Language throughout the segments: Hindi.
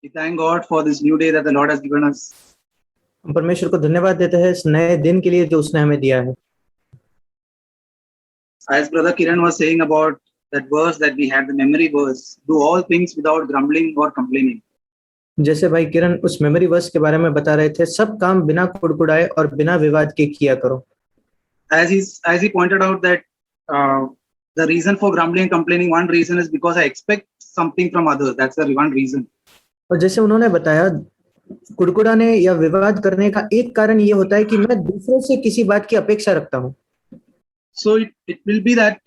We thank God for this new day that the Lord has given us. हम परमेश्वर को धन्यवाद देते हैं इस नए दिन के लिए जो उसने हमें दिया है। As Brother Kiran was saying about that verse that we had, the memory verse, do all things without grumbling or complaining. जैसे भाई किरण उस मेमोरी वर्स के बारे में बता रहे थे, सब काम बिना कुड़कुड़ाए और बिना विवाद के किया करो। As he pointed out that the reason for grumbling and complaining, one reason is because I expect something from others. That's the one reason. और जैसे उन्होंने बताया, कुड़कुड़ाने या विवाद करने का एक कारण ये होता है कि मैं दूसरों से किसी बात की अपेक्षा रखता हूँ। So it will be that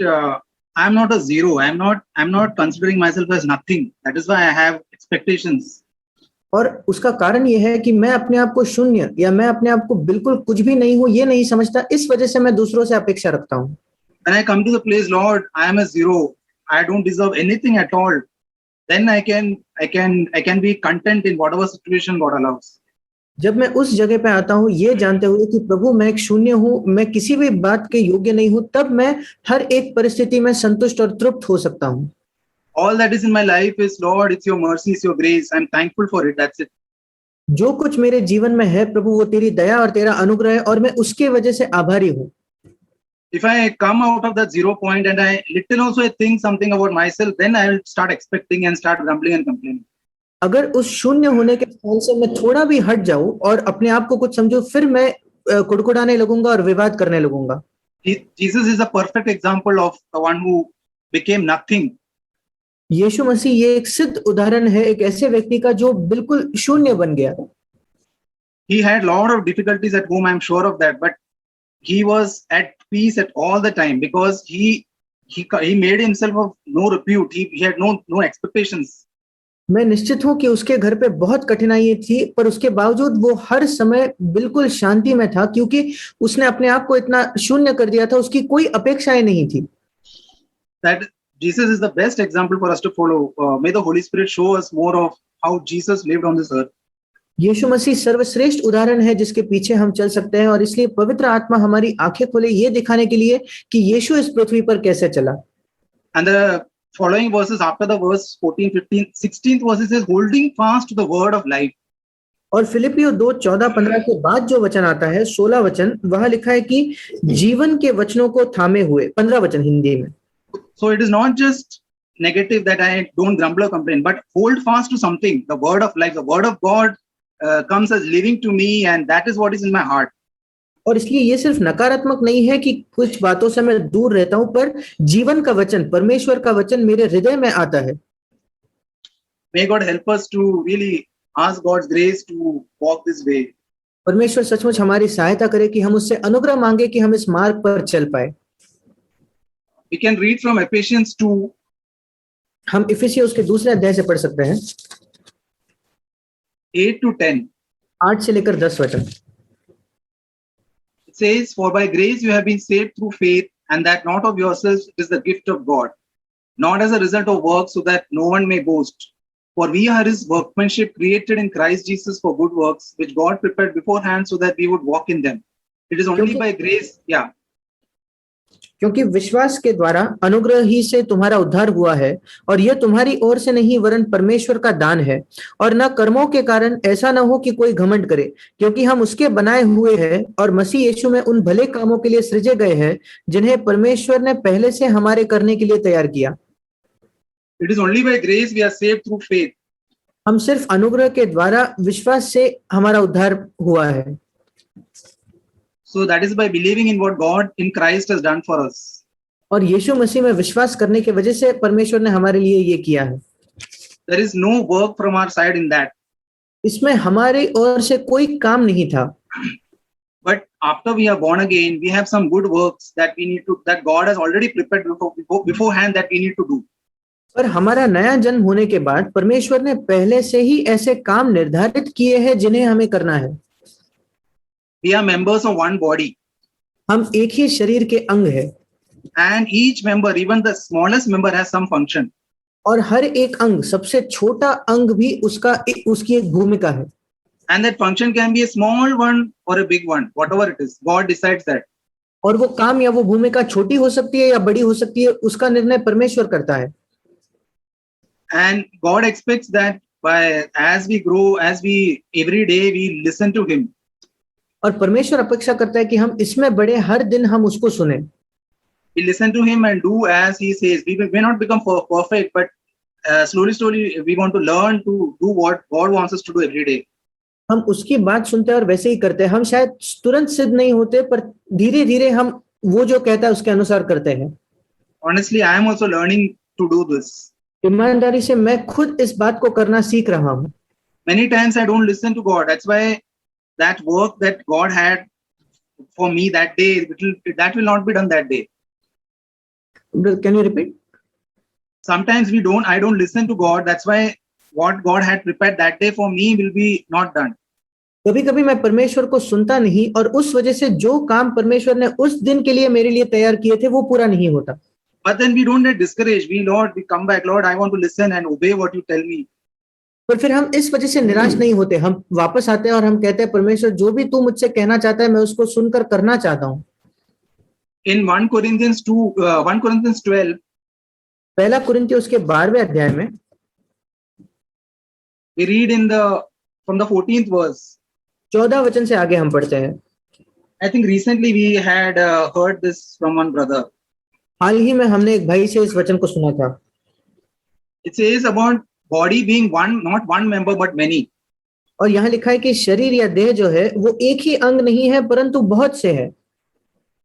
I'm not a zero. I'm not considering myself as nothing. That is why I have expectations. और उसका कारण ये है कि मैं अपने आप को शून्य या मैं अपने आप को बिल्कुल कुछ भी नहीं हूँ ये नहीं समझता, इस वजह से मैं दूसरों से अपेक्षा रखता हूँ। When I come to the place, Lord, I am a zero. I don't deserve anything at all. Then I can be content in whatever situation God allows. जब मैं उस जगह पे आता हूँ ये जानते हुए कि प्रभु मैं एक शून्य हूँ, मैं किसी भी बात के योग्य नहीं हूँ, तब मैं हर एक परिस्थिति में संतुष्ट और तृप्त हो सकता हूँ। All that is in my life is, Lord, it's your mercy, it's your grace. I'm thankful for it. That's it. जो कुछ मेरे जीवन में है प्रभु वो तेरी दया और तेरा अनुग्रह है और मैं उसके वजह से आभारी हूँ। If I come out of that 0 point and I little also think something about myself, then I will start expecting and start grumbling and complaining. अगर उस शून्य होने के स्थान से मैं थोड़ा भी हट जाऊं और अपने आप को कुछ समझूं, फिर मैं कुड़कुड़ाने लगूंगा और विवाद करने लगूंगा। Jesus is a perfect example of the one who became nothing. यीशु मसीह ये एक सिद्ध उदाहरण है एक ऐसे व्यक्ति का जो बिल्कुल शून्य बन गया। He had lot of difficulties at home, I'm sure of that, but he was at peace at all the time because he made himself of no repute. He had no expectations. मैं निश्चित हूं कि उसके घर पे बहुत कठिनाई थी, पर उसके बावजूद वो हर समय बिल्कुल शांति में था क्योंकि उसने अपने आप को इतना शून्य कर दिया था, उसकी कोई अपेक्षाएं नहीं थी। That Jesus is the best example for us to follow. May the Holy Spirit show us more of how Jesus lived on this earth. यीशु मसीह सर्वश्रेष्ठ उदाहरण है जिसके पीछे हम चल सकते हैं और इसलिए पवित्र आत्मा हमारी आंखें खोले ये दिखाने के लिए कि यीशु इस पृथ्वी पर कैसे चला। And the following verses after the verse 14, 15, 16th verses says holding fast to the word of life. और फिलिपियो 2:14-15 के बाद जो वचन आता है 16 वचन, वहां लिखा है कि जीवन के वचनों को थामे हुए। 15 वचन हिंदी में। So it is not just negative that I don't grumble or complain, but hold fast to something. The word of life, the word of God comes as living to me, and that is what is in my heart. और इसलिए ये सिर्फ नकारात्मक नहीं है कि कुछ बातों से मैं दूर रहता हूं, पर जीवन का वचन, परमेश्वर का वचन मेरे हृदय में आता है। May God help us to really ask God's grace to walk this way. परमेश्वर सचमुच हमारी सहायता करे कि हम उससे अनुग्रह मांगे कि हम इस मार्ग पर चल पाए। We can read from Ephesians 2. हम इफिसियों के दूसरे अध्याय से पढ़ सकते हैं 8 to 10. 8 से लेकर 10 वचन। It says, for by grace you have been saved through faith, and that not of yourselves, it is the gift of God, not as a result of works, so that no one may boast. For we are his workmanship, created in Christ Jesus for good works, which God prepared beforehand so that we would walk in them. It is only by grace, yeah. क्योंकि विश्वास के द्वारा अनुग्रह ही से तुम्हारा उद्धार हुआ है, और यह तुम्हारी ओर से नहीं वरन परमेश्वर का दान है, और न कर्मों के कारण, ऐसा न हो कि कोई घमंड करे, क्योंकि हम उसके बनाए हुए हैं और मसीह यीशु में उन भले कामों के लिए सृजे गए हैं जिन्हें परमेश्वर ने पहले से हमारे करने के लिए तैयार किया। It is only by grace we are saved through faith. हम सिर्फ अनुग्रह के द्वारा विश्वास से हमारा उद्धार हुआ है। So that is by believing in what God in Christ has done for us. और यीशु मसीह में विश्वास करने की वजह से परमेश्वर ने हमारे लिए ये किया है। There is no work from our side in that. इसमें हमारी ओर से कोई काम नहीं था। But after we are born again, we have some good works that God has already prepared beforehand that we need to do. पर हमारा नया जन्म होने के बाद परमेश्वर ने पहले से ही ऐसे काम निर्धारित किए हैं जिन्हें हमें करना है। We are members of one body. हम एक ही शरीर के अंग हैं। And each member, even the smallest member, has some function. और हर एक अंग, सबसे छोटा अंग भी उसकी एक भूमिका है। And that function can be a small one or a big one, whatever it is. God decides that. और वो काम या वो भूमिका छोटी हो सकती है या बड़ी हो सकती है, उसका निर्णय परमेश्वर करता है। And God expects that as we grow, as we every day we listen to Him. और परमेश्वर अपेक्षा करता है कि हम इसमें बड़े, हर दिन हम उसको सुने, We listen to Him and do as He says. We may not become perfect, but slowly we want to learn to do what God wants us to do every day. हम उसकी बात सुनते हैं और वैसे ही करते हैं. हम शायद तुरंत सिद्ध नहीं होते, पर धीरे धीरे हम वो जो कहता है उसके अनुसार करते हैं. Honestly, I am also learning to do this. ईमानदारी से मैं खुद इस बात को करना सीख रहा हूँ. Many times I don't listen to God. That's why that work that God had for me that day, that will not be done that day. Can you repeat? Sometimes I don't listen to God. That's why what God had prepared that day for me will be not done. कभी कभी मैं परमेश्वर को सुनता नहीं, और उस वजह से जो काम परमेश्वर ने उस दिन के लिए मेरे लिए तैयार किए थे वो पूरा नहीं होता. But then we don't get discouraged. We come back, Lord, I want to listen and obey what you tell me. पर फिर हम इस वजह से निराश नहीं होते. हम वापस आते हैं और हम कहते हैं, परमेश्वर जो भी तू मुझसे कहना चाहता है मैं उसको सुनकर करना चाहता हूँ. In 1 Corinthians 12, पहला कुरिन्थियों उसके 12वें अध्याय में we read from the 14th verse. 14 वचन से आगे हम पढ़ते हैं. I think recently we had heard this from one brother. हाल ही में हमने एक भाई से इस वचन को सुना था. It says about body being one, not one member but many. और यहाँ लिखा है कि शरीर या देह जो है वो एक ही अंग नहीं है परंतु बहुत से है.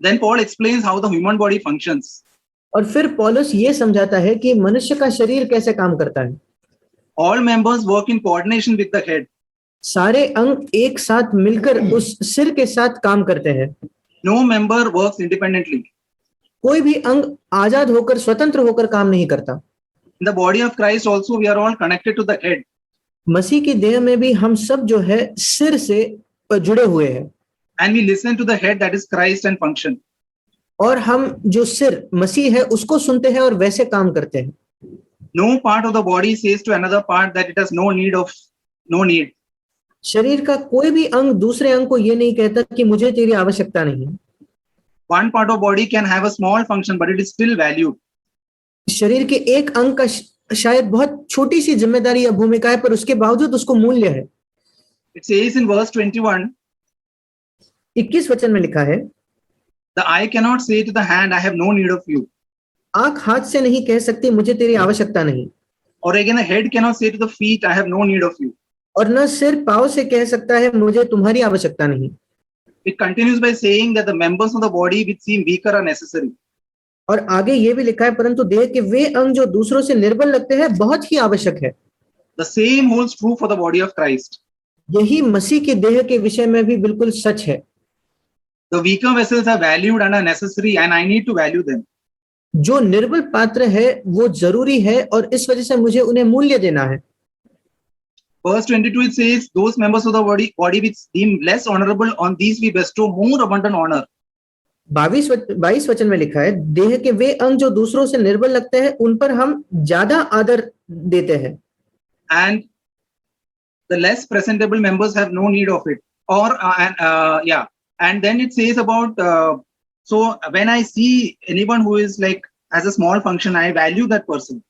Then Paul explains how the human body functions. और फिर पौलुस ये समझाता है कि मनुष्य का शरीर कैसे काम करता है. All members work in coordination with the head. सारे अंग एक साथ मिलकर उस सिर के साथ काम करते हैं. No member works independently. कोई भी अंग आजाद होकर, स्वतंत्र होकर काम नहीं करता. In the body of Christ also we are all connected to the head. मसीह की देह में भी हम सब जो है सिर से जुड़े हुए हैं. And we listen to the head, that is Christ, and function. और हम जो सिर मसीह है उसको सुनते हैं और वैसे काम करते हैं. No part of the body says to another part that it has no need. शरीर का कोई भी अंग दूसरे अंग को ये नहीं कहता कि मुझे तेरी आवश्यकता नहीं. One part of body can have a small function, but it is still valued. शरीर के एक अंग का शायद बहुत छोटी सी जिम्मेदारी या भूमिका है, पर उसके बावजूद उसको मूल्य है. It says in verse 21, 21 वचन में लिखा है, the eye cannot say to the hand, I have no need of you. आंख हाथ से नहीं कह सकती मुझे तेरी आवश्यकता नहीं. Or again, the head cannot say to the feet, I have no need of you. और न सिर पांव से कह सकता है मुझे तुम्हारी आवश्यकता नहीं. It continues by saying that the members of the body which seem weaker are necessary. और आगे ये भी लिखा है, परंतु देह के वे अंग जो दूसरों से निर्बल लगते हैं बहुत ही आवश्यक है. The same holds true for the body of Christ. यही मसीह के देह के विषय में भी बिल्कुल सच है. The weaker vessels are valued and are necessary, and I need to value them. जो निर्बल पात्र है वो जरूरी है और इस वजह से मुझे उन्हें मूल्य देना है. Verse 22 it says, those members of the body which seem less honorable, on these we bestow more abundant honor. 22 वचन में लिखा है, देह के वे अंग जो दूसरों से निर्बल लगते हैं उन पर हम ज्यादा आदर देते हैं. And the less presentable members have no need of it. And then it says about, so when I see anyone who is like has a small function, I value that person.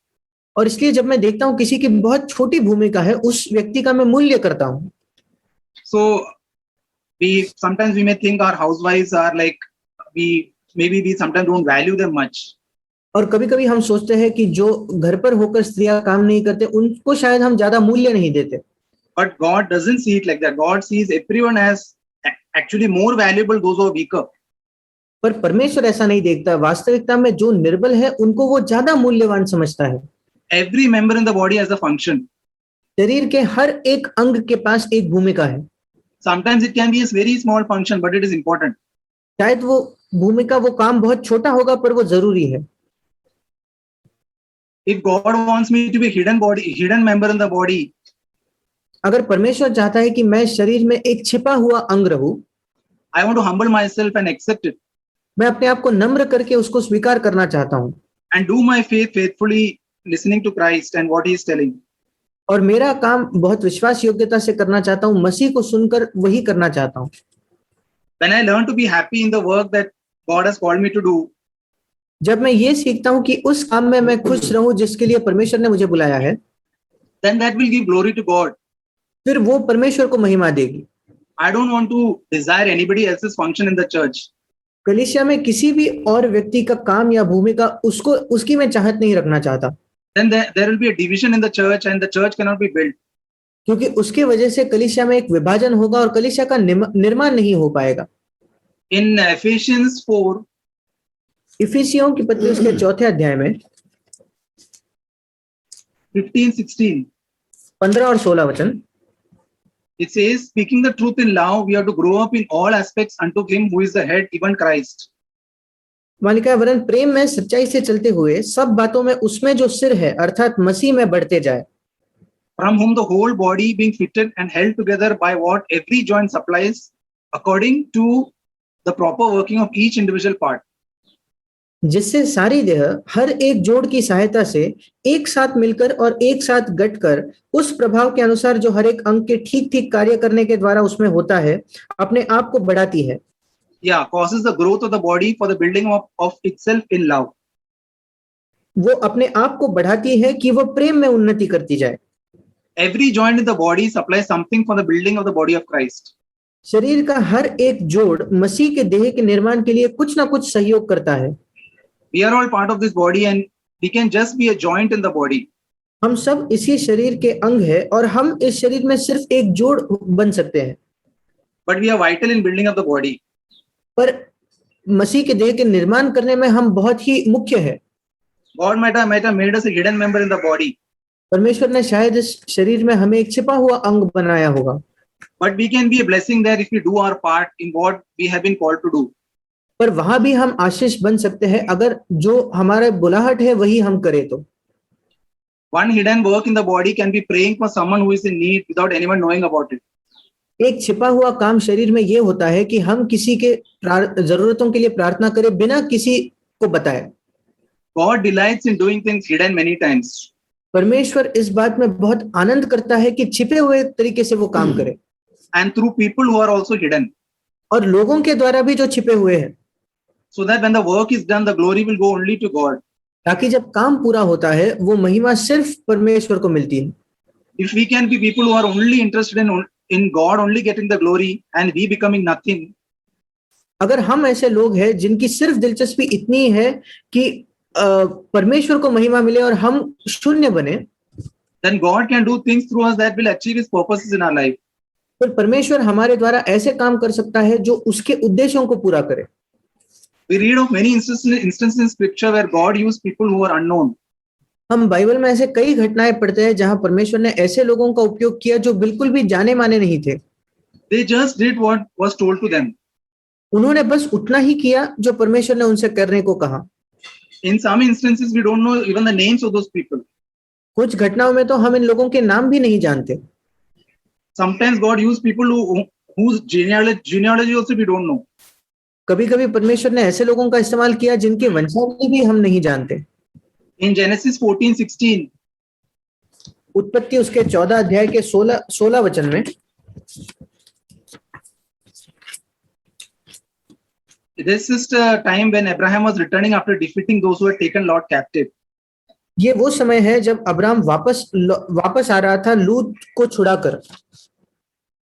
और इसलिए जब मैं देखता हूँ किसी की बहुत छोटी भूमिका है, उस व्यक्ति का मैं मूल्य करता हूँ. So sometimes we may think our housewives are like, we sometimes don't value them much. और कभी कभी हम सोचते हैं कि जो घर पर होकर स्त्रियां काम नहीं करते उनको शायद हम ज्यादा मूल्य नहीं देते. But God doesn't see it like that. God sees everyone as actually more valuable, those who are weaker. पर परमेश्वर ऐसा नहीं देखता. वास्तविकता में जो निर्बल है उनको वो ज्यादा मूल्यवान समझता है. Every member in the body has a function. शरीर के हर एक अंग के पास एक भूमिका है. Sometimes it can be a very small function, but it is important. शायद वो भूमिका, वो काम बहुत छोटा होगा पर वो जरूरी है. If God wants me to be hidden member in the body, अगर परमेश्वर चाहता है कि मैं शरीर में एक छिपा हुआ अंग रहूं, I want to humble myself and accept it. मैं अपने आप को नम्र करके उसको स्वीकार करना चाहता हूं. And do my faith faithfully, listening to Christ and what he is telling. और मेरा काम बहुत विश्वास योग्यता से करना चाहता हूं, मसीह को सुनकर वही करना चाहता हूं. When I learn to be happy in the work that God has called me to do, जब मैं ये सीखता हूं कि उस काम में मैं खुश रहूं जिसके लिए परमेश्वर ने मुझे बुलाया है, then that will give glory to God. फिर वो परमेश्वर को महिमा देगी। I don't want to desire anybody else's function in the church. कलीसिया में किसी भी और व्यक्ति का काम या भूमिका उसकी मैं चाहत नहीं रखना चाहता, Then there will be a division in the church and the church cannot be built. क्योंकि उसके वजह से कलीसिया में एक विभाजन होगा और कलीसिया का निर्माण नहीं हो पाएगा। In Ephesians 4, इफिसियों की पत्री उसके 4 अध्याय में 15-16, 15 और 16 वचन, it says, speaking the truth in love, we have to grow up in all aspects unto him who is the head, even Christ. मालिका वरन प्रेम में सच्चाई से चलते हुए सब बातों में उसमें जो सिर है अर्थात मसीह में बढ़ते जाए, From whom the whole body being fitted and held together by what every joint supplies, according to the proper working of each individual part. जिससे सारी देह हर एक जोड़ की सहायता से एक साथ मिलकर और एक साथ गठकर उस प्रभाव के अनुसार जो हर एक अंग के ठीक ठीक कार्य करने के द्वारा उसमें होता है, अपने आप को बढ़ाती है। Yeah, causes the growth of the body for the building of itself in love. वो अपने आप को बढ़ाती है कि वो प्रेम में उन्नति करती जाए। Every joint in the body supplies something for the building of the body of Christ. शरीर का हर एक जोड़ मसीह के देह के निर्माण के लिए कुछ ना कुछ सहयोग करता है। We are all part of this body and we can just be a joint in the body. हम सब इसी शरीर के अंग है और हम इस शरीर में सिर्फ एक जोड़ बन सकते हैं, But we are vital in building up the body. पर मसीह के देह के निर्माण करने में हम बहुत ही मुख्य है। God might have made us a hidden member in the body. परमेश्वर ने शायद इस शरीर में हमें एक छिपा हुआ अंग बनाया होगा, But we can be a blessing there if we do our part in what we have been called to do. पर वहां भी हम आशीष बन सकते हैं अगर जो हमारा बुलाहट है वही हम करें तो। One hidden work in the body can be praying for someone who is in need without anyone knowing about it. एक छिपा हुआ काम शरीर में ये होता है कि हम किसी के जरूरतों के लिए प्रार्थना करें बिना किसी को बताए। God delights in doing things hidden many times. परमेश्वर इस बात में बहुत आनंद करता है कि छिपे हुए तरीके से वो काम करे, And through people who are also hidden. और लोगों के द्वारा भी जो छिपे हुए हैं, So that when the work is done, the glory will go only to God. ताकि जब काम पूरा होता है वो महिमा सिर्फ परमेश्वर को मिलती है। If we can be people who are only interested in God only getting the glory and we becoming nothing, अगर हम ऐसे लोग हैं जिनकी सिर्फ दिलचस्पी इतनी है कि परमेश्वर को महिमा मिले और हम शून्य बने, then God can do things through us that will achieve his purposes in our life. फिर परमेश्वर हमारे द्वारा ऐसे काम कर सकता है जो उसके उद्देश्यों को पूरा करे। We read of many instances in scripture where God used people who are unknown. हम बाइबल में ऐसे कई घटनाएं पढ़ते हैं जहां परमेश्वर ने ऐसे लोगों का उपयोग किया जो बिल्कुल भी जाने माने नहीं थे। They just did what was told to them. उन्होंने बस उतना ही किया जो परमेश्वर ने उनसे करने को कहा। In some instances, we don't know even the names of those people. कुछ घटनाओं में तो हम इन लोगों के नाम भी नहीं जानते। Sometimes God used people whose genealogy also we don't know. कभी कभी परमेश्वर ने ऐसे लोगों का इस्तेमाल किया जिनके वंशावली भी हम नहीं जानते। In Genesis 14:16, उत्पत्ति उसके 14 अध्याय के 16 वचन में this is the time when Abraham was returning after defeating those who had taken Lot captive. ये वो समय है जब अब्राहम वापस आ रहा था लूत को छुड़ाकर।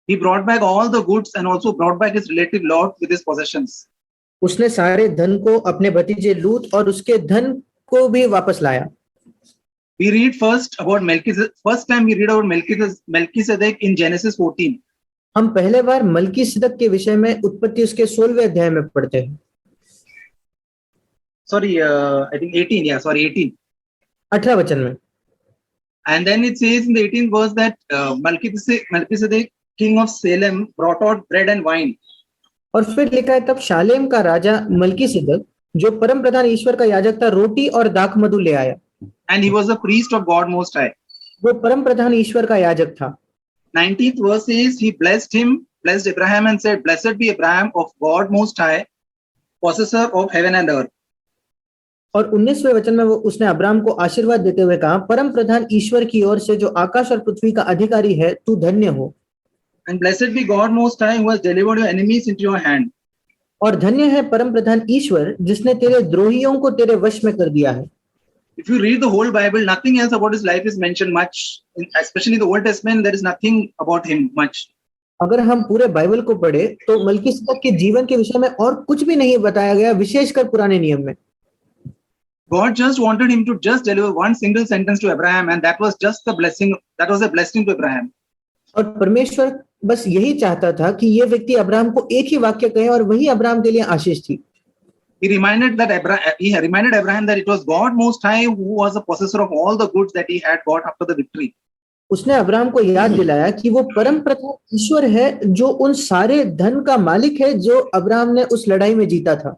He brought back all the goods and also brought back his relative Lot with his possessions. उसने सारे धन को, अपने भतीजे लूत और उसके धन को भी वापस लाया। We read first about Melchizedek. First time we read about Melchizedek in Genesis 14. हम पहले बार मलकीसिदक के विषय में उत्पत्ति उसके 16वें अध्याय में पढ़ते हैं। Sorry, I think 18. Yeah, sorry, 18. 18 वचन में। And then it says in the 18th verse that Melchizedek, king of Salem, brought out bread and wine. और फिर लिखा है तब शालेम का राजा मलकीसिदक जो परम प्रधान ईश्वर का याजक था रोटी और दाख मधु ले आया। And he was a priest of God Most High. वो परम प्रधान ईश्वर का याजक था। 19th verse says he blessed Abraham and said, "Blessed be Abraham of God Most High, possessor of heaven and earth." और 19वें वचन में वो उसने अब्राहम को आशीर्वाद देते हुए कहा, परम प्रधान ईश्वर की ओर से जो आकाश और पृथ्वी का अधिकारी है, तू धन्य हो। And blessed be God Most High who has delivered your enemies into your hand. और धन्य है परम प्रधान ईश्वर जिसने तेरे द्रोहियों को तेरे वश में कर दिया है। If you read the whole Bible, nothing else about his life is mentioned much. Especially in the Old Testament, there is nothing about him much. अगर हम पूरे बाइबल को पढ़े तो मलकीसदक के जीवन के विषय में और कुछ भी नहीं बताया गया, विशेषकर पुराने नियम में। God just wanted him to just deliver one single sentence to Abraham, and that was just the blessing. That was a blessing to Abraham. और परमेश्वर बस यही चाहता था कि ये व्यक्ति अब्राहम को एक ही वाक्य कहे और वही अब्राहम के लिए आशीष थी। He reminded Abraham that it was God Most High who was the possessor of all the goods that he had got after the victory. उसने अब्राहम को याद दिलाया कि वो परम प्रधान ईश्वर है जो उन सारे धन का मालिक है जो अब्राहम ने उस लड़ाई में जीता था।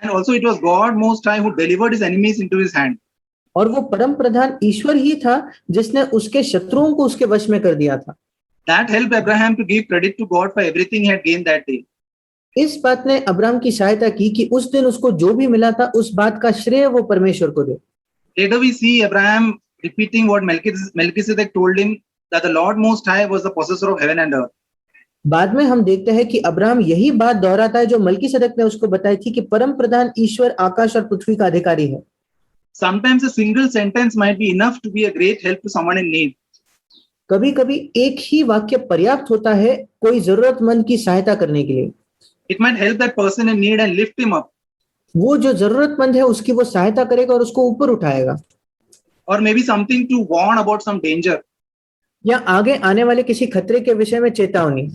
And also it was God Most High who delivered his enemies into his hand. और वो परम प्रधान ईश्वर ही था जिसने उसके शत्रुओं को उसके वश में कर दिया था। That helped Abraham to give credit to God for everything he had gained that day. इस बात ने अब्राहम की सहायता की कि उस दिन उसको जो भी मिला था उस बात का श्रेय वो परमेश्वर को दे। Later we see Abraham repeating what Melchizedek told him, that the Lord Most High was the possessor of heaven and earth. बाद में हम देखते हैं कि अब्राहम यही बात दोहराता है जो मलकीसदक ने उसको बताई थी कि परम प्रधान ईश्वर आकाश और पृथ्वी का अधिकारी है। Sometimes a single sentence might be enough to be a great help to someone in need. कभी कभी एक ही वाक्य पर्याप्त होता है कोई जरूरतमंद की सहायता करने के लिए। It might help that person in need and lift him up. वो जो जरूरतमंद है उसकी वो सहायता करेगा और उसको ऊपर उठाएगा। Or maybe something to warn about some danger. या आगे आने वाले किसी खतरे के विषय में चेतावनी।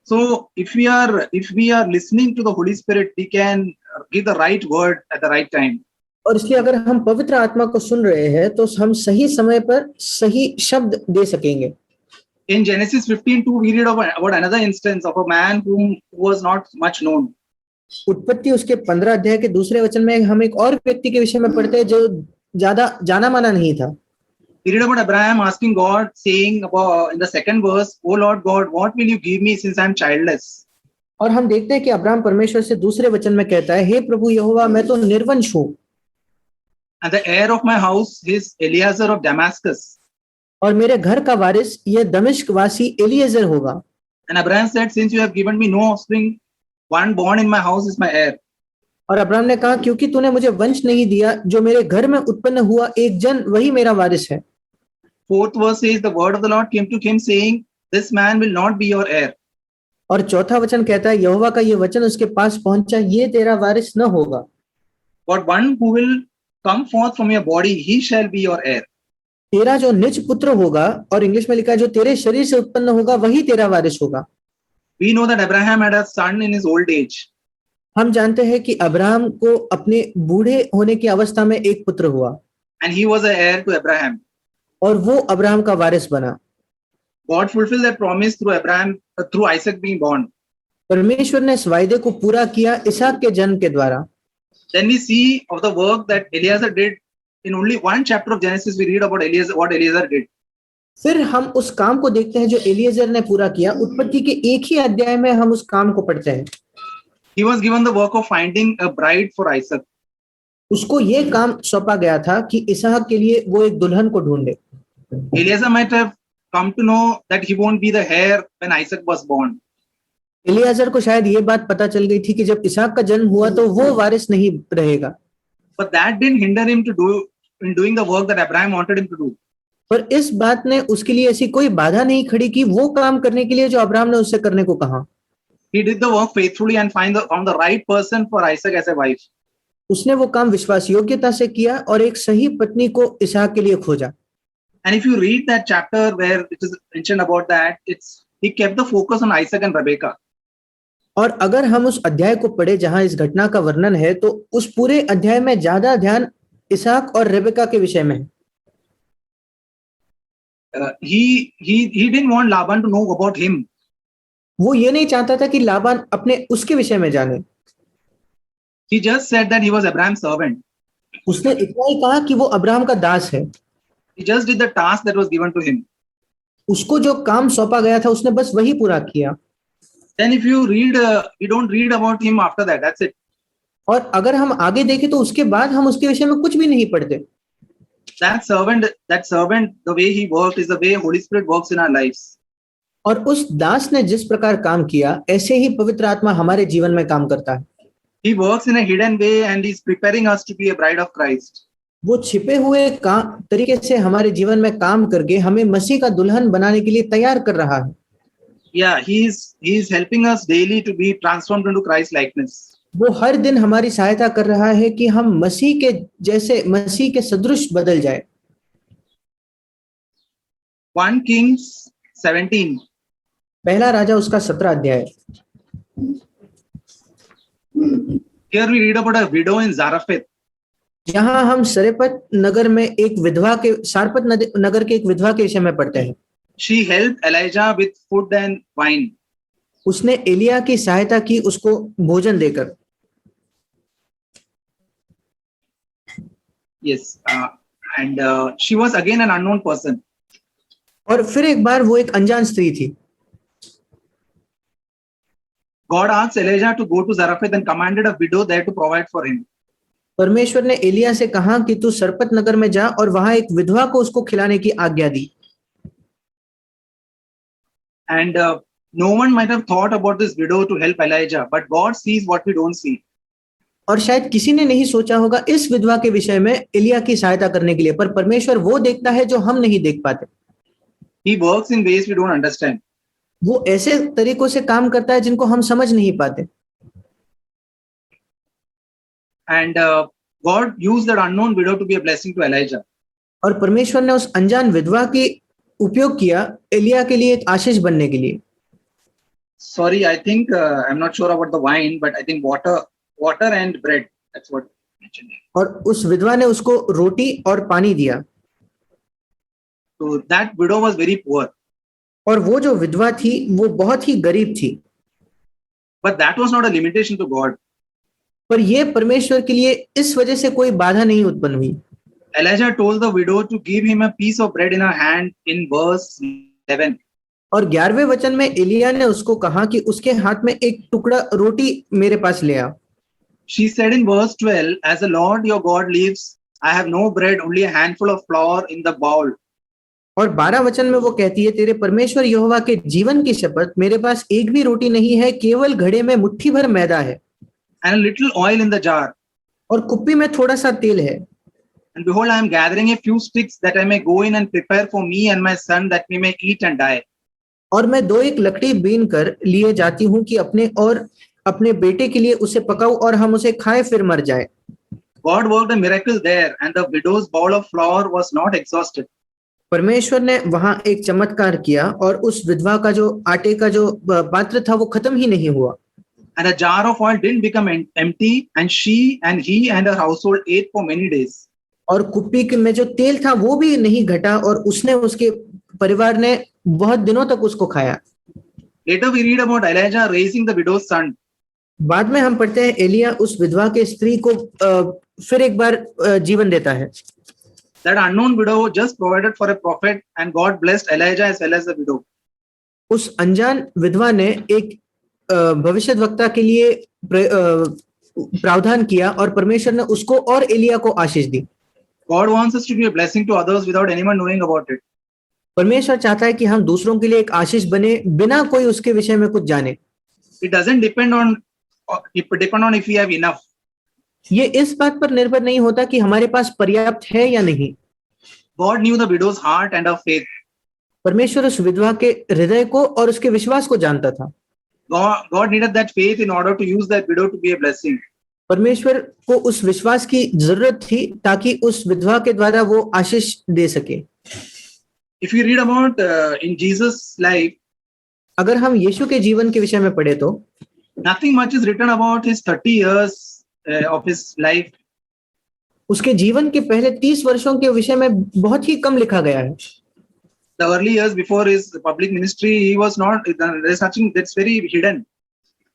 So if we are listening to the Holy Spirit, we can give the right word at the right time. और इसलिए अगर हम पवित्र आत्मा को सुन रहे हैं तो हम सही समय पर सही शब्द दे सकेंगे। In Genesis 15:2, we read about another instance of a man who was not much known. उत्पत्ति उसके 15 अध्याय के दूसरे वचन में हम एक और व्यक्ति के विषय में पढ़ते हैं जो ज्यादा जाना माना नहीं था। We read about Abraham asking God, saying about in the second verse, "Oh Lord God, what will you give me since I am childless?" और हम देखते हैं कि अब्राहम परमेश्वर से दूसरे वचन में कहता है, हे प्रभु यहोवा, मैं तो निर्वंश हूँ। And the heir of my house is Eliezer of Damascus. और मेरे घर का वारिस ये दमिश्क वासी एलिएजर होगा। And Abraham said, "Since you have given me no offspring, one born in my house is my heir." और अब्राहम ने कहा, क्योंकि तूने मुझे वंश नहीं दिया, जो मेरे घर में उत्पन्न हुआ एक जन वही मेरा वारिस है। Fourth verse says, "The word of the Lord came to him, saying, This man will not be your heir." और चौथा वचन कहता है, यहोवा का ये वचन उसके पास पहुंचा, ये तेरा वारिस न होगा। But one who will come forth from your body, he shall be your heir. तेरा जो निज पुत्र होगा, और इंग्लिश में लिखा है जो तेरे शरीर से उत्पन्न होगा वही तेरा वारिस होगा। We know that Abraham had a son in his old age. हम जानते हैं कि अब्राहम को अपने बूढ़े होने की अवस्था में एक पुत्र हुआ। And he was an heir to Abraham. और वो अब्राहम का वारिस बना। God fulfilled that promise through Abraham, through Isaac being born. परमेश्वर ने इस वायदे को पूरा किया इसहाक के जन्म के द्वारा। Then we see of the work that Eliezer did. In only one chapter of Genesis, we read about what Eliezer did. फिर हम उस काम को देखते हैं जो एलिएजर ने पूरा किया। उत्पत्ति के एक ही अध्याय में हम उस काम को पढ़ते हैं। He was given the work of finding a bride for Isaac. उसको ये काम सौंपा गया था कि इसहाक के लिए वो एक दुल्हन को ढूंढे। Eliezer might have come to know that he won't be the heir when Isaac was born. Eliezer को शायद ये बात पता चल गई थी कि जब इसहाक का जन्म हुआ तो वो वारिस नहीं रहेगा। But that didn't hinder him in doing the work that Abraham wanted him to do. पर इस बात ने उसके लिए ऐसी कोई बाधा नहीं खड़ी की वो काम करने के लिए जो अब्राहम ने उससे करने को कहा। He did the work faithfully and found the right person for Isaac as a wife. उसने वो काम विश्वास योग्यता से किया और एक सही पत्नी को इसहाक के लिए खोजा। And if you read that chapter where it is mentioned about that, he kept the focus on Isaac and Rebekah. और अगर हम उस अध्याय को पढ़े जहां इस घटना का वर्णन है तो उस पूरे अध्याय में ज्यादा ध्यान इसहाक और रेबेका के विषय में है। He didn't want Laban to know about him. वो ये नहीं चाहता था कि लाबान अपने उसके विषय में जाने। He just said that he was Abraham's servant. उसने इतना ही कहा कि वो अब्राहम का दास है। He just did the task that was given to him. उसको जो काम सौंपा गया था उसने बस वही पूरा किया। Then if you read, you don't read about him after that. That's it. और अगर हम आगे देखें तो उसके बाद हम उसके विषय में कुछ भी नहीं पढ़ते। That servant, the way he worked is the way Holy Spirit works in our lives. और उस दास ने जिस प्रकार काम किया ऐसे ही पवित्र आत्मा हमारे जीवन में काम करता है। He works in a hidden way and he's preparing us to be a bride of Christ. वो छिपे हुए काम तरीके से हमारे जीवन में काम करके हमें मसीह का दुल्हन बनाने के लिए तैयार कर रहा है। Yeah, he is helping us daily to be transformed into Christ likeness. वो हर दिन हमारी सहायता कर रहा है कि हम मसीह के जैसे, मसीह के सदृश बदल जाए। 1 Kings 17. पहला राजा उसका 17 अध्याय। Here we read about a widow in Zarephath. जहां हम सरपत नगर में एक विधवा के, सारपत नगर के एक विधवा के विषय में पढ़ते हैं। She helped Elijah with food and wine. उसने एलिया की सहायता की उसको भोजन देकर। Yes, and she was again an unknown person. और फिर एक बार वो एक अनजान स्त्री थी। God asked Elijah to go to Zarephath and commanded a widow there to provide for him. परमेश्वर ने एलिया से कहा कि तू सरपत नगर में जा और वहां एक विधवा को उसको खिलाने की आज्ञा दी। And no one might have thought about this widow to help Elijah, but God sees what we don't see. और शायद किसी ने नहीं सोचा होगा इस विधवा के विषय में एलिया की सहायता करने के लिए, पर परमेश्वर वो देखता है जो हम नहीं देख पाते। He works in ways we don't understand. वो ऐसे तरीकों से काम करता है जिनको हम समझ नहीं पाते। And God used that unknown widow to be a blessing to Elijah. और परमेश्वर ने उस अनजान विधवा की उपयोग किया एलिया के लिए एक आशीष बनने के लिए। Sorry, I think I'm not sure about the wine, but I think water and bread. That's what mentioned. और उस विधवा ने उसको रोटी और पानी दिया। So that widow was very poor. और वो जो विधवा थी वो बहुत ही गरीब थी। But that was not a limitation to God. पर ये परमेश्वर के लिए इस वजह से कोई बाधा नहीं उत्पन्न हुई। Elijah told the widow to give him a piece of bread in her hand in verse 11. और 11वें वचन में एलिया ने उसको कहा कि उसके हाथ में एक टुकड़ा रोटी मेरे पास ले आ। She said in verse 12, as the Lord your God lives, I have no bread, only a handful of flour in the bowl. और 12 वचन में वो कहती है, तेरे परमेश्वर यहोवा के जीवन की शपथ, मेरे पास एक भी रोटी नहीं है, केवल घड़े में मुट्ठी भर मैदा है। And a little oil in the jar. और कुप्पी में थोड़ा सा तेल है। And behold, I am gathering a few sticks that I may go in and prepare for me and my son that we may eat and die. और मैं 2-1 लकड़ी बीन कर लिए जाती हूँ कि अपने और अपने बेटे के लिए उसे पकाऊं और हम उसे खाएं फिर मर जाए। God worked a miracle there, and the widow's bowl of flour was not exhausted. परमेश्वर ने वहां एक चमत्कार किया और उस विधवा का जो आटे का जो पात्र था वो खत्म ही नहीं हुआ। And a jar of oil didn't become empty, and she and he and her household ate for many days. और कुप्पी में जो तेल था वो भी नहीं घटा और उसने, उसके परिवार ने बहुत दिनों तक उसको खाया। Later we read about Elijah raising the widow's son. बाद में हम पढ़ते हैं एलिया उस विधवा के स्त्री को फिर एक बार जीवन देता है। That unknown widow just provided for a prophet, and God blessed Elijah as well as the widow. उस अनजान विधवा ने एक भविष्यद्वक्ता के लिए प्रावधान किया और परमेश्वर ने उसको और एलिया को आशीष दी। God wants us to be a blessing to others without anyone knowing about it. परमेश्वर चाहता है कि हम दूसरों के लिए एक आशीष बने बिना कोई उसके विषय में कुछ जाने। It doesn't depend on if we have enough. ये इस बात पर निर्भर नहीं होता कि हमारे पास पर्याप्त है या नहीं। God knew the widow's heart and her faith. परमेश्वर उस विधवा के हृदय को और उसके विश्वास को जानता था। God needed that faith in order to use that widow to be a blessing. परमेश्वर को उस विश्वास की जरूरत थी ताकि उस विधवा के द्वारा वो आशीष दे सके। If you read about in Jesus' life, अगर हम यीशु के जीवन के विषय में पढ़े तो nothing much is written about his 30 years of his life. उसके जीवन के पहले 30 वर्षों के विषय में बहुत ही कम लिखा गया है। The early years before his public ministry, he was not. There's nothing that's very hidden.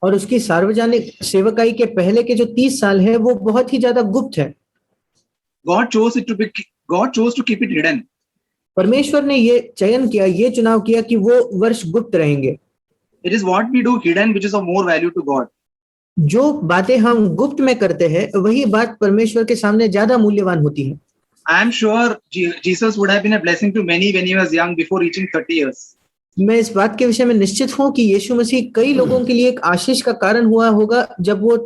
और उसकी सार्वजनिक सेवकाई के पहले के जो 30 साल है वो बहुत ही ज्यादा गुप्त है। God chose to keep it hidden. परमेश्वर ने ये चयन किया, ये चुनाव किया कि वो वर्ष गुप्त रहेंगे। It is what we do hidden which is of more value to God. जो बातें हम गुप्त में करते हैं वही बात परमेश्वर के सामने ज्यादा मूल्यवान होती है। I am sure Jesus would have been a blessing to many when he was young before reaching 30 years. मैं इस बात के विषय में निश्चित हूं कि यीशु मसीह कई लोगों के लिए एक आशीष का कारण हुआ होगा जब वो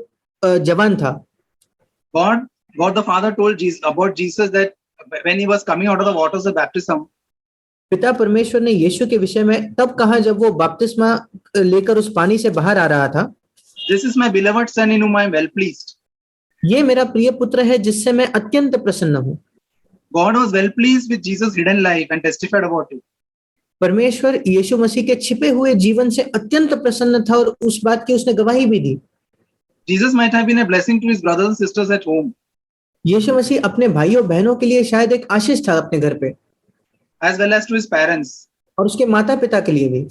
जवान था। God the Father told Jesus about Jesus that when he was coming out of the waters of baptism, पिता परमेश्वर ने यीशु के विषय में तब कहा जब वो बपतिस्मा लेकर उस पानी से बाहर आ रहा था, this is my beloved son in whom I am well pleased. ये मेरा प्रिय पुत्र है जिससे मैं अत्यंत प्रसन्न हूँ। God was well pleased with Jesus' hidden life and testified about it. परमेश्वर यीशु मसीह के छिपे हुए जीवन से अत्यंत प्रसन्न था और उस बात की उसने गवाही भी दी। Jesus might have been a blessing to his brothers and sisters at home, यीशु मसीह अपने भाइयों बहनों के लिए शायद एक आशीष था अपने घर पे, as well as to his parents. और उसके माता पिता के लिए भी।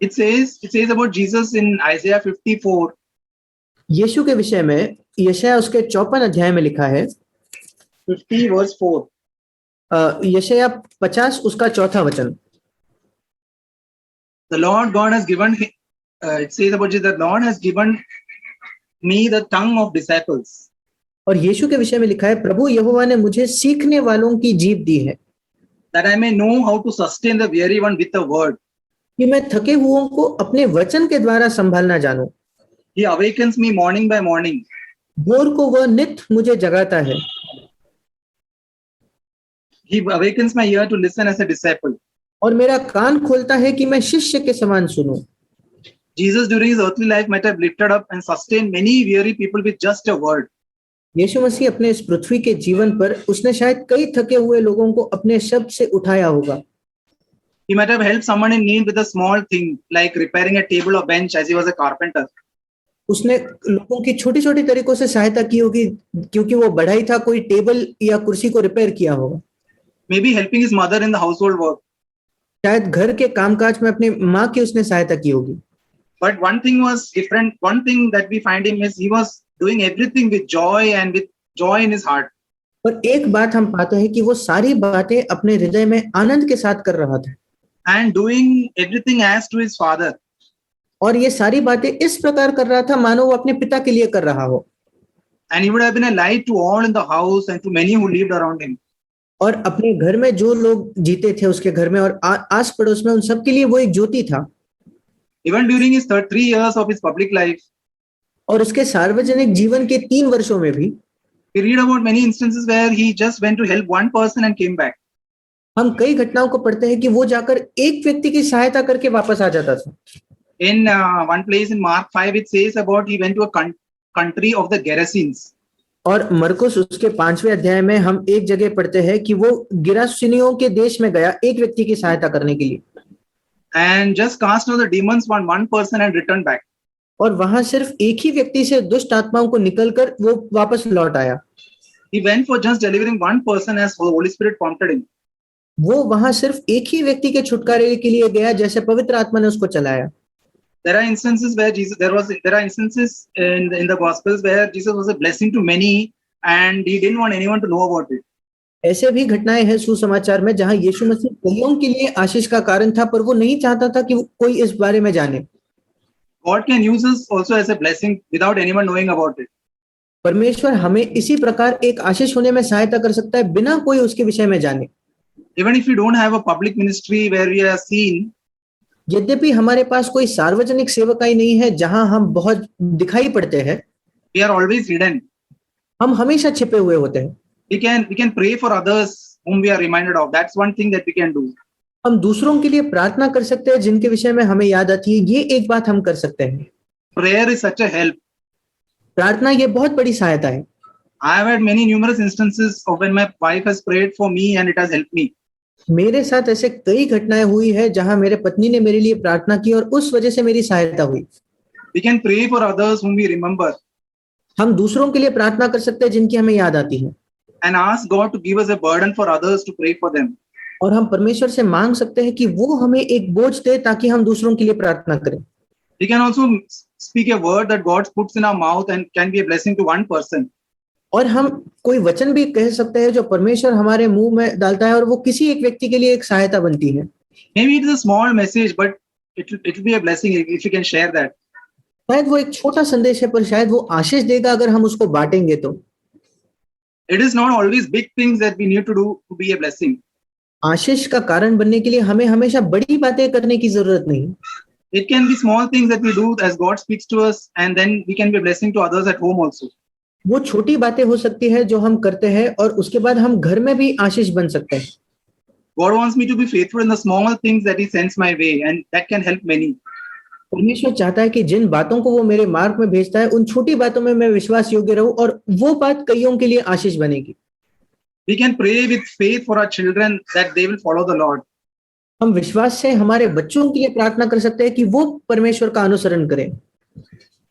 It says about Jesus in Isaiah 54, यीशु के विषय में यशायाह उसके 54 अध्याय में लिखा है, 50 verse 4. यशायाह 50 उसका 4था वचन। The Lord God has given, it says about Jesus, the Lord has given me the tongue of disciples, और यीशु के विषय में लिखा है, प्रभु यहोवा ने मुझे सीखने वालों की जीभ दी है, that I may know how to sustain the weary one with a word. कि मैं थके हुओं को अपने वचन के द्वारा संभालना जानूं। He awakens me morning by morning. भोर को वह नित मुझे जगाता है। He awakens my ear to listen as a disciple. और मेरा कान खोलता है कि मैं शिष्य के समान सुनूं। Jesus during his earthly life might have lifted up and sustained many weary people with just a word. यीशु मसीह अपने इस पृथ्वी के जीवन पर उसने शायद कई थके हुए लोगों को अपने शब्द से उठाया होगा। He might have helped someone in need with a small thing like repairing a table or bench as he was a carpenter. उसने लोगों की छोटी छोटी तरीकों से सहायता की होगी क्योंकि वो बढ़ाई था, कोई टेबल या कुर्सी को रिपेयर किया होगा। Maybe helping his mother in the household work. शायद घर के कामकाज में अपनी माँ की उसने सहायता की होगी। But one thing was different. One thing that we find him is he was doing everything with joy and with joy in his heart. पर एक बात हम पाते हैं कि वो सारी बातें अपने हृदय में आनंद के साथ कर रहा था। And doing everything as to his father. और ये सारी बातें इस प्रकार कर रहा था मानो वो अपने पिता के लिए कर रहा हो। And he would have been a light to all in the house and to many who lived around him. और अपने घर में जो लोग जीते थे उसके घर में और आस पड़ोस में उन सबके लिए वो एक ज्योति था। Even during his 3 years of his public life, और उसके सार्वजनिक जीवन के 3 वर्षों में भी we read about many instances where he just went to help one person and came back. हम कई घटनाओं को पढ़ते हैं कि वो जाकर एक व्यक्ति की सहायता करके वापस आ जाता था। In one place in Mark 5, it says about he went to a country of the Gerasenes. और मरकुस उसके 5वें अध्याय में हम एक जगह पढ़ते हैं कि वो गिरासिनियों के देश में गया एक व्यक्ति की सहायता करने के लिए। And just cast out the demons on one person and returned back. और वहां सिर्फ एक ही व्यक्ति से दुष्ट आत्माओं को निकलकर वो वापस लौट आया। He went for just delivering one person as Holy Spirit prompted him. वो वहां सिर्फ एक ही व्यक्ति के छुटकारे के लिए गया जैसे पवित्र आत्मा ने उसको चलाया। There are instances where there are instances in the Gospels where Jesus was a blessing to many and he didn't want anyone to know about it. ऐसे भी घटनाएं हैं सुसमाचार में जहां यीशु मसीह कईयों के लिए आशीष का कारण था पर वो नहीं चाहता था कि कोई इस बारे में जाने। God can use us also as a blessing without anyone knowing about it. परमेश्वर हमें इसी प्रकार एक आशीष होने में सहायता कर सकता है बिना कोई उसके विषय में जाने। Even if we don't have a public ministry where we are seen, यद्यपि हमारे पास कोई सार्वजनिक सेवकाई नहीं है जहां हम बहुत दिखाई पड़ते हैं, we are always hidden. हम हमेशा छिपे हुए होते हैं। We can pray for others whom we are reminded of. That's one thing that we can do. हम दूसरों के लिए प्रार्थना कर सकते हैं जिनके विषय में हमें याद आती है, ये एक बात हम कर सकते हैं। Prayer is such a help. प्रार्थना ये बहुत बड़ी सहायता है। I have had many numerous instances of when my wife has prayed for me and it has helped me. मेरे साथ ऐसे कई घटनाएं हुई है जहां मेरे पत्नी ने मेरे लिए प्रार्थना की और उस वजह से मेरी सहायता हुई। We can pray for others whom we remember. हम दूसरों के लिए प्रार्थना कर सकते हैं जिनकी हमें याद आती है। And ask God to give us a burden for others to pray for them. और हम परमेश्वर से मांग सकते हैं कि वो हमें एक बोझ दे ताकि हम दूसरों के लिए प्रार्थना करें। We can also speak a word that God puts in our mouth and can be a blessing to one person. और हम कोई वचन भी कह सकते हैं जो परमेश्वर हमारे मुंह में डालता है और वो किसी एक व्यक्ति के लिए एक सहायता बनती है। Maybe it is a small message, but it will be a blessing if you can share that. शायद वो एक छोटा संदेश है पर शायद वो आशीष देगा अगर हम उसको बांटेंगे तो। It is not always big things that we need to do to be a blessing. आशीष का कारण बनने के लिए हमें हमेशा बड़ी बातें करने की जरूरत नहीं। It can be small things that we do as God speaks to us, and then we can be a blessing to others at home also. वो छोटी बातें हो सकती है जो हम करते हैं और उसके बाद हम घर में भी आशीष बन सकते हैं। God wants me to be faithful in the small things that He sends my way, and that can help many. परमेश्वर चाहता है कि जिन बातों को वो मेरे मार्ग में भेजता है उन छोटी बातों में मैं विश्वास योग्य रहूं और वो बात कईयों के लिए आशीष बनेगी। We can pray with faith for our children that they will follow the Lord. हम विश्वास से हमारे बच्चों के लिए प्रार्थना कर सकते हैं कि वो परमेश्वर का अनुसरण करें।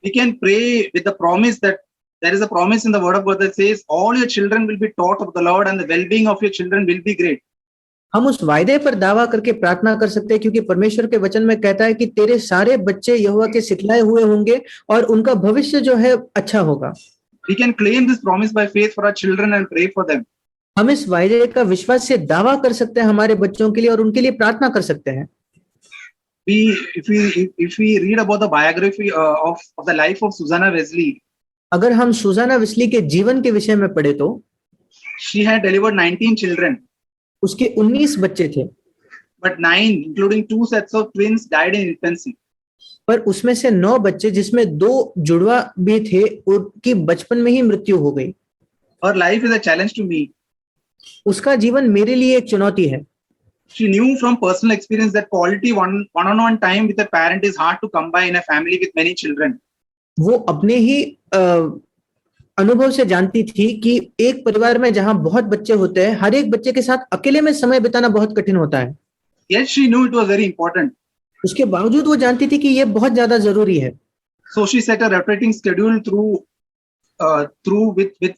We can pray with the promise that there is a promise in the Word of God that says, all your children will be taught of the Lord, and the well-being of your children will be great. हम उस वायदे पर दावा करके प्रार्थना कर सकते हैं क्योंकि परमेश्वर के वचन में कहता है कि तेरे सारे बच्चे यहोवा के सिखलाए हुए होंगे और उनका भविष्य जो है अच्छा होगा। We can claim this promise by faith for our children and pray for them. हम इस वायदे का विश्वास से दावा कर सकते हैं हमारे बच्चों के लिए और उनके लिए प्रार्थना कर सकते हैं। If we read about the biography of the life of Susanna Wesley, अगर हम सुजाना वेस्ली के जीवन के विषय में पढ़े तो she had delivered 19 children, उसके 19 बच्चे थे, but 9, including 2 sets of twins, died in infancy. पर उसमें से 9 बच्चे जिसमें 2 जुड़वा भी थे उनकी बचपन में ही मृत्यु हो गई। Her life is a challenge to me. उसका जीवन मेरे लिए एक चुनौती है। She knew from personal experience that quality one-on-one time with a parent is hard to come by in a family with many children. वो अपने ही अनुभव से जानती थी कि एक परिवार में जहां बहुत बच्चे होते हैं हर एक बच्चे के साथ अकेले में समय बिताना बहुत कठिन होता है। Yet she knew it was very important. उसके बावजूद वो जानती थी कि ये बहुत ज्यादा जरूरी है। So she set a rotating schedule through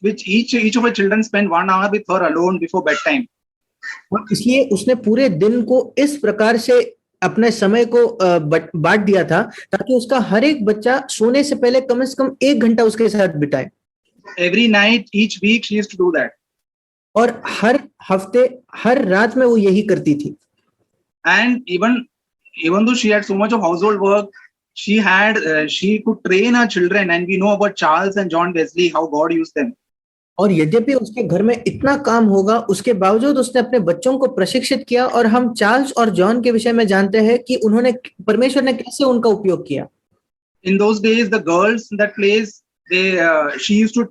which each of her children spent 1 hour with her alone before bedtime. और इसलिए उसने पूरे दिन को इस प्रकार से अपने समय को बांट दिया था ताकि उसका हर एक बच्चा सोने से पहले कम से कम 1 घंटा उसके साथ बिताए। Every night, each week, she used to do that. और हर हफ्ते हर रात में वो यही करती थी। And even though she had so much of household work, she could train her children, and we know about Charles and John Wesley, how God used them. और यद्यपि उसके घर में इतना काम होगा उसके बावजूद उसने अपने बच्चों को प्रशिक्षित किया और हम चार्ल्स और जॉन के विषय में जानते हैं कि उन्होंने परमेश्वर ने कैसे उनका उपयोग किया। In those days, the girls in that place, she used to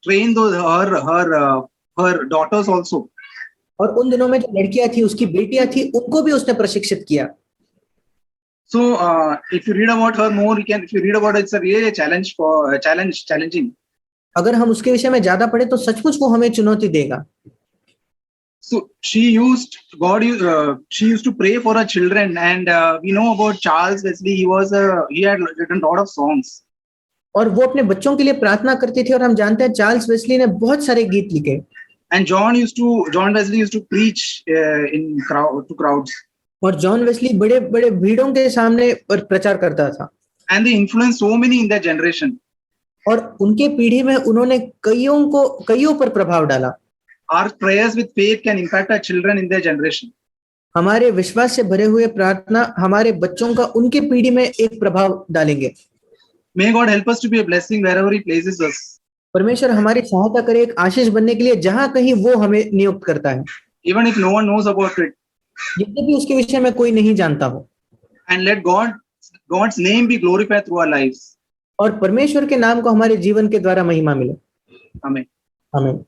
train her daughters also. और उन दिनों में जो लड़कियां थी उसकी बेटियां थी उनको भी उसने प्रशिक्षित किया। So if you read about her more, if you read about it, it's a really challenging. अगर हम उसके विषय में ज्यादा पढ़े तो सचमुच वो हमें चुनौती देगा। So she used to pray for her children, and we know about Charles Wesley. He had written a lot of songs. और वो अपने बच्चों के लिए प्रार्थना करती थी और हम जानते हैं चार्ल्स वेस्ली ने बहुत सारे गीत लिखे। And John Wesley used to preach to crowds. और जॉन वेस्ली बड़े बड़े भीड़ों के सामने प्रचार करता था। And they influenced so many in their generation. और उनके पीढ़ी में उन्होंने कईयों पर प्रभाव डाला। Our prayers with faith can impact our children in their generation. हमारे विश्वास से भरे हुए प्रार्थना हमारे बच्चों का उनके पीढ़ी में एक प्रभाव डालेंगे। May God help us to be a blessing wherever He places us. परमेश्वर हमारी सहायता करे एक आशीष बनने के लिए जहां कहीं वो हमें नियुक्त करता है। Even if no one knows about it. यद्यपि उसके विषय में कोई नहीं जानता हो। And let God's name be glorified through our lives. और परमेश्वर के नाम को हमारे जीवन के द्वारा महिमा मिले। Amen. आमीन।